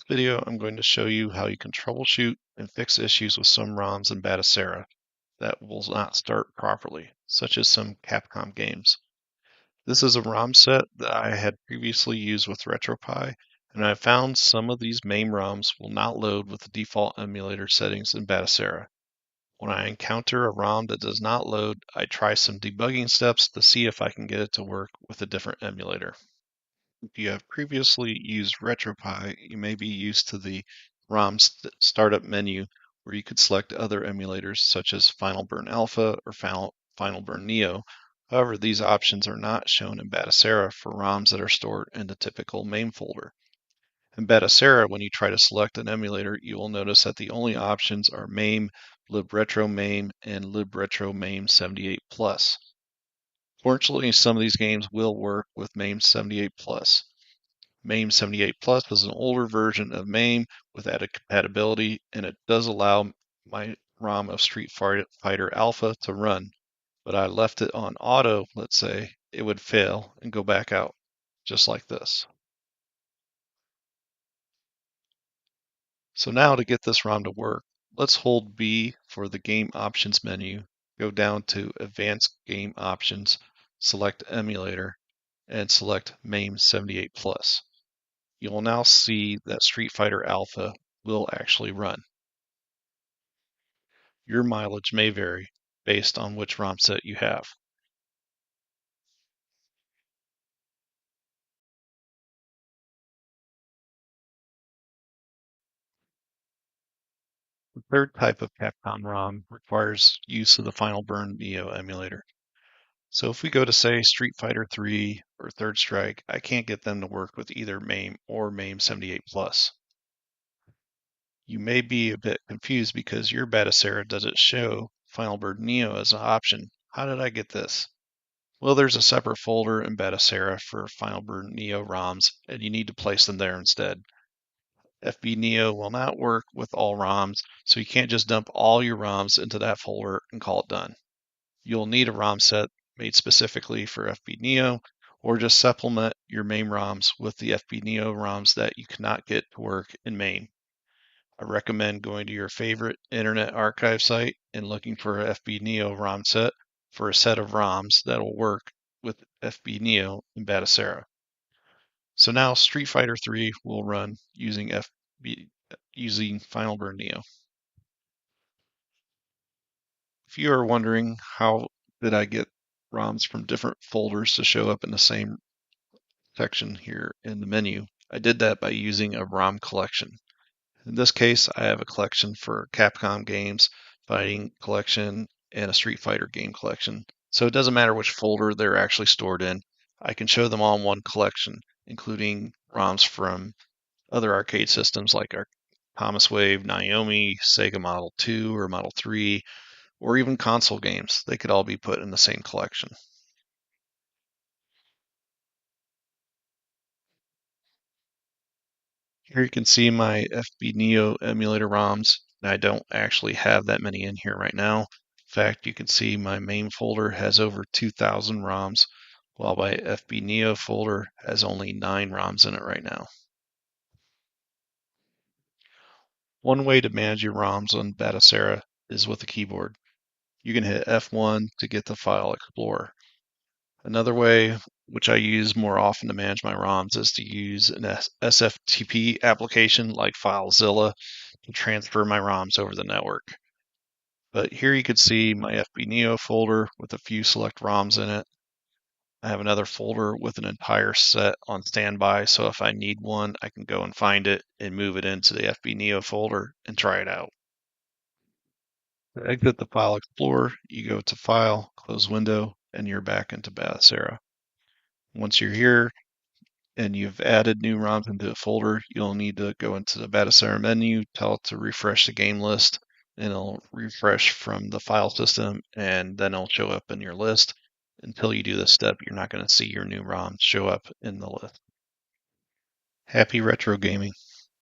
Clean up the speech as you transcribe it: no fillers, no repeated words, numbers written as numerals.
video, I'm going to show you how you can troubleshoot and fix issues with some ROMs in Batocera that will not start properly, such as some Capcom games. This is a ROM set that I had previously used with RetroPie, and I found some of these MAME ROMs will not load with the default emulator settings in Batocera. When I encounter a ROM that does not load, I try some debugging steps to see if I can get it to work with a different emulator. If you have previously used RetroPie, you may be used to the ROM startup menu where you could select other emulators such as Final Burn Alpha or Final Burn Neo. However, these options are not shown in Batocera for ROMs that are stored in the typical MAME folder. In Batocera, when you try to select an emulator, you will notice that the only options are MAME, libretro MAME, and libretro Mame78 Plus. Fortunately, some of these games will work with Mame78 Plus. Mame78 Plus was an older version of Mame with added compatibility, and it does allow my ROM of Street Fighter Alpha to run. But I left it on auto, let's say, it would fail and go back out, just like this. So now to get this ROM to work, let's hold B for the Game Options menu, go down to Advanced Game Options, select Emulator, and select Mame78 Plus. You will now see that Street Fighter Alpha will actually run. Your mileage may vary based on which ROM set you have. The third type of Capcom ROM requires use of the Final Burn Neo emulator. So if we go to say Street Fighter 3 or Third Strike, I can't get them to work with either MAME or Mame78 Plus. You may be a bit confused because your Batocera doesn't show Final Burn Neo as an option. How did I get this? Well, there's a separate folder in Batocera for Final Burn Neo ROMs, and you need to place them there instead. FBNeo will not work with all ROMs, so you can't just dump all your ROMs into that folder and call it done. You'll need a ROM set made specifically for FBNeo, or just supplement your MAME ROMs with the FBNeo ROMs that you cannot get to work in MAME. I recommend going to your favorite Internet Archive site and looking for a FBNeo ROM set for a set of ROMs that will work with FBNeo in Batocera. So now Street Fighter 3 will run using Final Burn Neo. If you are wondering how did I get ROMs from different folders to show up in the same section here in the menu, I did that by using a ROM collection. In this case, I have a collection for Capcom games, fighting collection, and a Street Fighter game collection. So it doesn't matter which folder they're actually stored in. I can show them all in one collection, including ROMs from other arcade systems like our Thomas Wave, Naomi, Sega Model 2 or Model 3, or even console games. They could all be put in the same collection. Here you can see my FBNeo emulator ROMs. I don't actually have that many in here right now. In fact, you can see my main folder has over 2,000 ROMs, while my FBNeo folder has only 9 ROMs in it right now. One way to manage your ROMs on Batocera is with a keyboard. You can hit F1 to get the File Explorer. Another way, which I use more often to manage my ROMs, is to use an SFTP application like FileZilla to transfer my ROMs over the network. But here you can see my FBNeo folder with a few select ROMs in it. I have another folder with an entire set on standby, so if I need one, I can go and find it and move it into the FBNeo folder and try it out. To exit the File Explorer, you go to File, close Window, and you're back into Batocera. Once you're here and you've added new ROMs into the folder, you'll need to go into the Batocera menu, tell it to refresh the game list, and it'll refresh from the file system, and then it'll show up in your list. Until you do this step, you're not going to see your new ROMs show up in the list. Happy retro gaming.